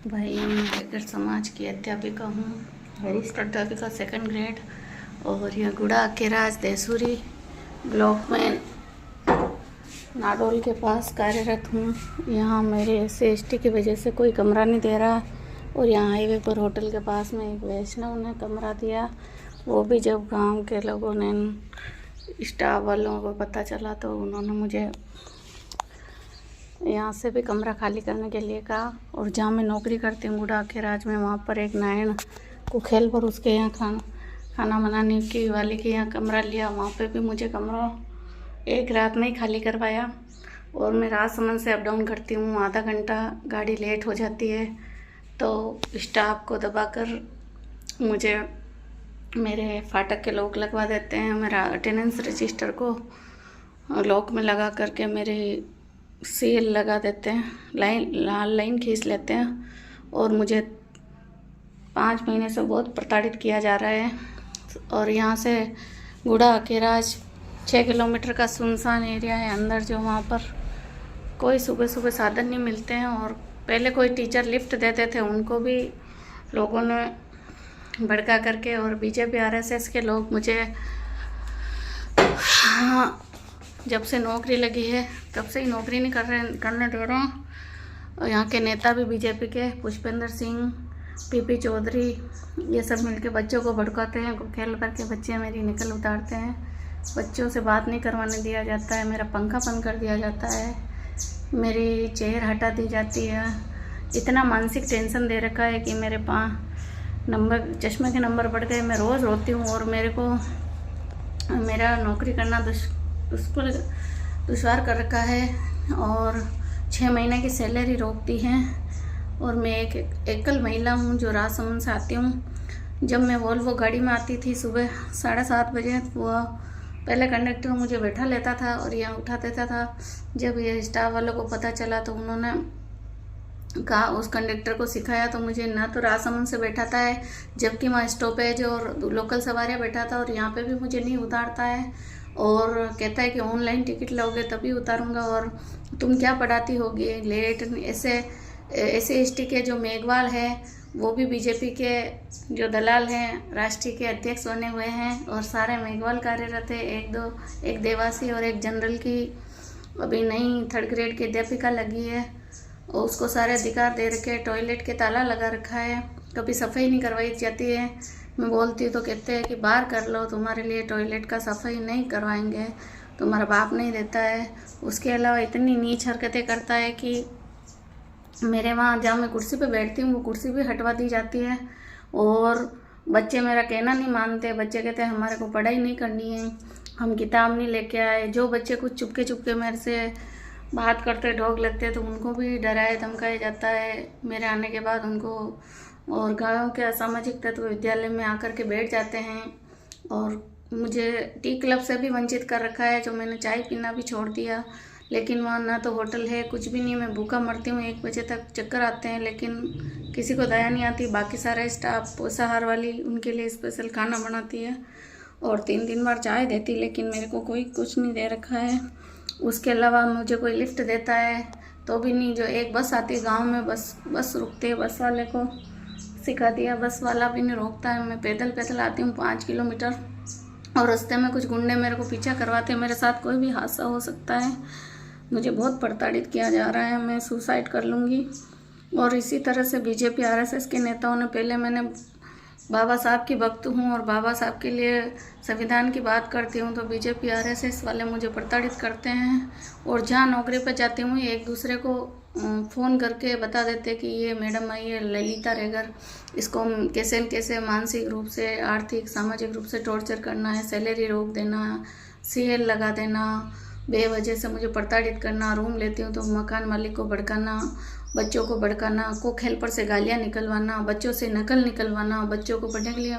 भाई मैं बेकर समाज की अध्यापिका हूँ, वरिष्ठ अध्यापिका 2nd ग्रेड। और यह गुड़ा के राज देसूरी ब्लॉक में नाडोल के पास कार्यरत हूँ। यहाँ मेरे SC/ST की वजह से कोई कमरा नहीं दे रहा। और यहाँ हाईवे पर होटल के पास में एक वैष्णव ने कमरा दिया, वो भी जब गांव के लोगों ने, स्टाफ वालों को पता चला तो उन्होंने मुझे यहाँ से भी कमरा खाली करने के लिए कहा। और जहाँ मैं नौकरी करती हूँ गुड़ा के राज में, वहाँ पर एक नारायण कुखेल पर उसके यहाँ खाना बनाने की वाले के यहाँ कमरा लिया। वहाँ पे भी मुझे कमरा एक रात में ही खाली करवाया। और मैं राजसमंद से अप डाउन करती हूँ, आधा घंटा गाड़ी लेट हो जाती है तो स्टाफ को दबाकर मुझे मेरे फाटक के लॉक लगवा देते हैं। मेरा अटेंडेंस रजिस्टर को लॉक में लगा करके मेरे सील लगा देते हैं, लाल लाइन खींच लेते हैं। और मुझे 5 महीने से बहुत प्रताड़ित किया जा रहा है। और यहाँ से गुड़ा के राज 6 किलोमीटर का सुनसान एरिया है अंदर, जो वहाँ पर कोई सुबह सुबह साधन नहीं मिलते हैं। और पहले कोई टीचर लिफ्ट देते थे, उनको भी लोगों ने भड़का करके, और BJP RSS के लोग मुझे जब से नौकरी लगी है तब से ही नौकरी नहीं करने दे रहे हैं। और यहाँ के नेता भी BJP के, पुष्पेंद्र सिंह, PP चौधरी, ये सब मिलके बच्चों को भड़काते हैं। खेल करके बच्चे मेरी निकल उतारते हैं, बच्चों से बात नहीं करवाने दिया जाता है, मेरा पंखा बंद कर दिया जाता है, मेरी चेयर हटा दी जाती है। इतना मानसिक टेंशन दे रखा है कि मेरे चश्मे के नंबर बढ़ गए। मैं रोज़ रोती हूँ। और मेरे को मेरा नौकरी करना दुश्वार कर रखा है। और 6 महीने की सैलरी रोकती हैं। और मैं एक एकल महिला हूँ जो राजसमंद से आती हूँ। जब मैं वोल्वो गाड़ी में आती थी सुबह 7:30 बजे, वो पहले कंडक्टर मुझे बैठा लेता था और यहाँ उठा देता था। जब ये स्टाफ वालों को पता चला तो उन्होंने कहा, उस कंडक्टर को सिखाया तो मुझे ना तो राजसमंद से बैठाता है, जबकि वहाँ स्टॉपेज और लोकल सवारियाँ बैठाता, और यहाँ पे भी मुझे नहीं उतारता है। और कहता है कि ऑनलाइन टिकट लोगे तभी उतारूँगा, और तुम क्या पढ़ाती होगी लेट। SC/ST के जो मेघवाल है वो भी BJP के जो दलाल हैं, राष्ट्रीय के अध्यक्ष बने हुए हैं। और सारे मेघवाल कार्यरत है, एक देवासी और एक जनरल की अभी नई 3rd ग्रेड की अध्यापिका लगी है। और उसको सारे अधिकार दे रखे, टॉयलेट के ताला लगा रखा है, कभी सफाई नहीं करवाई जाती है। मैं बोलती हूँ तो कहते हैं कि बाहर कर लो, तुम्हारे लिए टॉयलेट का सफाई नहीं करवाएंगे, तुम्हारा बाप नहीं देता है। उसके अलावा इतनी नीच हरकतें करता है कि मेरे वहाँ जहाँ मैं कुर्सी पे बैठती हूँ वो कुर्सी भी हटवा दी जाती है। और बच्चे मेरा कहना नहीं मानते, बच्चे कहते हैं हमारे को पढ़ाई नहीं करनी है, हम किताब नहीं लेके आए। जो बच्चे कुछ चुपके मेरे से बात करते ढोक लगते तो उनको भी डराया धमकाया जाता है मेरे आने के बाद उनको। और गाँव के असामाजिक तत्व विद्यालय में आकर के बैठ जाते हैं। और मुझे टी क्लब से भी वंचित कर रखा है, जो मैंने चाय पीना भी छोड़ दिया। लेकिन वहाँ ना तो होटल है, कुछ भी नहीं, मैं भूखा मरती हूँ। 1 बजे तक चक्कर आते हैं, लेकिन किसी को दया नहीं आती। बाकी सारा स्टाफ पोषाहार वाली उनके लिए स्पेशल खाना बनाती है और 3 बार चाय देती, लेकिन मेरे को कोई कुछ नहीं दे रखा है। उसके अलावा मुझे कोई लिफ्ट देता है तो भी नहीं। जो एक बस आती है गांव में, बस रुकती है, बस वाले को सिखा दिया, बस वाला भी नहीं रोकता है। मैं पैदल आती हूँ 5 किलोमीटर, और रास्ते में कुछ गुंडे मेरे को पीछा करवाते हैं। मेरे साथ कोई भी हादसा हो सकता है। मुझे बहुत प्रताड़ित किया जा रहा है, मैं सुसाइड कर लूँगी। और इसी तरह से BJP RSS के नेताओं ने, पहले मैंने बाबा साहब की भक्त हूँ और बाबा साहब के लिए संविधान की बात करती हूँ, तो BJP RSS वाले मुझे प्रताड़ित करते हैं। और जहाँ नौकरी पर जाती हूँ एक दूसरे को फ़ोन करके बता देते कि ये मैडम आई है ललिता रेगर, इसको कैसे मानसिक रूप से, आर्थिक सामाजिक रूप से टॉर्चर करना है, सैलरी रोक देना, CL लगा देना, बेवजह से मुझे प्रताड़ित करना। रूम लेती हूँ तो मकान मालिक को भड़काना, बच्चों को भड़काना, कुक हेल्पर से गालियाँ निकलवाना, बच्चों से नकल निकलवाना, बच्चों को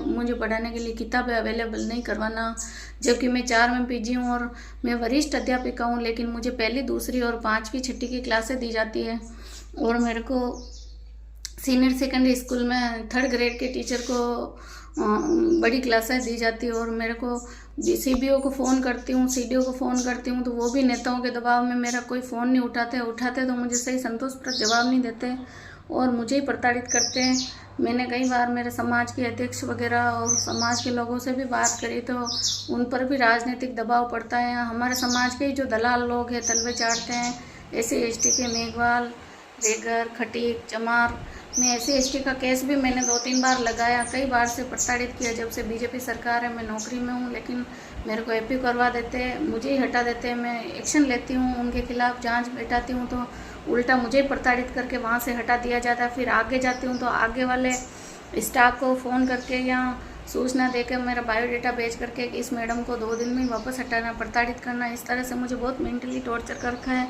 मुझे पढ़ाने के लिए किताबें अवेलेबल नहीं करवाना। जबकि मैं 4 में PG हूँ और मैं वरिष्ठ अध्यापिका हूँ, लेकिन मुझे पहली, दूसरी और 5वीं 6ठी की क्लासें दी जाती है। और मेरे को सीनियर सेकेंडरी स्कूल में 3rd ग्रेड के टीचर को बड़ी क्लासें दी जाती है। और मेरे को CBO को फ़ोन करती हूँ, CDO को फ़ोन करती हूँ, तो वो भी नेताओं के दबाव में मेरा कोई फ़ोन नहीं उठाते तो मुझे सही संतोषप्रद जवाब नहीं देते। और मुझे ही प्रताड़ित करते हैं। मैंने कई बार मेरे समाज के अध्यक्ष वगैरह और समाज के लोगों से भी बात करी तो उन पर भी राजनीतिक दबाव पड़ता है। हमारे समाज के ही जो दलाल लोग हैं तलवे चाटते हैं। SC/ST के मेघवाल, रेगर, खटीक, चमार में SC/ST का केस भी मैंने 2-3 बार लगाया, कई बार से प्रताड़ित किया। जब से बीजेपी सरकार है मैं नौकरी में हूँ, लेकिन मेरे को AP करवा देते हैं, मुझे ही हटा देते हैं। मैं एक्शन लेती हूँ, उनके खिलाफ जांच बैठाती हूँ तो उल्टा मुझे ही प्रताड़ित करके वहाँ से हटा दिया जाता है। फिर आगे जाती हूँ तो आगे वाले स्टाफ को फ़ोन करके या सूचना देकर मेरा बायोडाटा भेज करके कि इस मैडम को 2 दिन में ही वापस हटाना, प्रताड़ित करना। इस तरह से मुझे बहुत मेंटली टॉर्चर कर रखा है।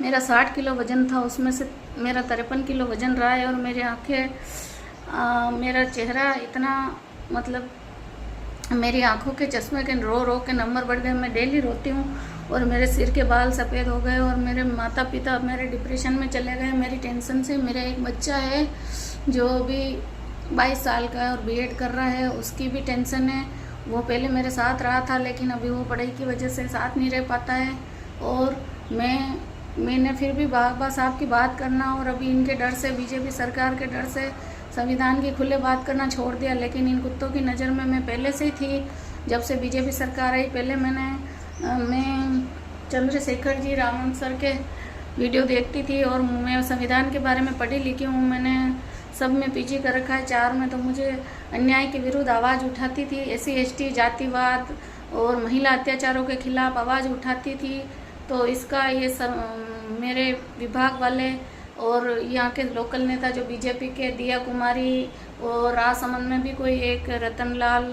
मेरा 60 किलो वज़न था, उसमें से मेरा 53 किलो वज़न रहा है और मेरी आँखें, मेरा चेहरा इतना, मतलब मेरी आंखों के चश्मे के रो के नंबर बढ़ गए। मैं डेली रोती हूँ और मेरे सिर के बाल सफ़ेद हो गए और मेरे माता पिता मेरे डिप्रेशन में चले गए मेरी टेंशन से। मेरा एक बच्चा है जो अभी 22 साल का है और B.Ed कर रहा है, उसकी भी टेंशन है। वो पहले मेरे साथ रहा था लेकिन अभी वो पढ़ाई की वजह से साथ नहीं रह पाता है। और मैंने फिर भी बाबा साहब की बात करना और अभी इनके डर से, बीजेपी सरकार के डर से संविधान की खुले बात करना छोड़ दिया। लेकिन इन कुत्तों की नज़र में मैं पहले से ही थी। जब से बीजेपी सरकार आई, पहले मैं चंद्रशेखर जी, रामन सर के वीडियो देखती थी और मैं संविधान के बारे में पढ़ी लिखी हूँ। मैंने सब में PG कर रखा है, 4 में। तो मुझे अन्याय के विरुद्ध आवाज़ उठाती थी। SC/ST, जातिवाद और महिला अत्याचारों के खिलाफ आवाज़ उठाती थी। तो इसका ये सब मेरे विभाग वाले और यहाँ के लोकल नेता जो बीजेपी के, दिया कुमारी और राजसमंद में भी कोई एक रतनलाल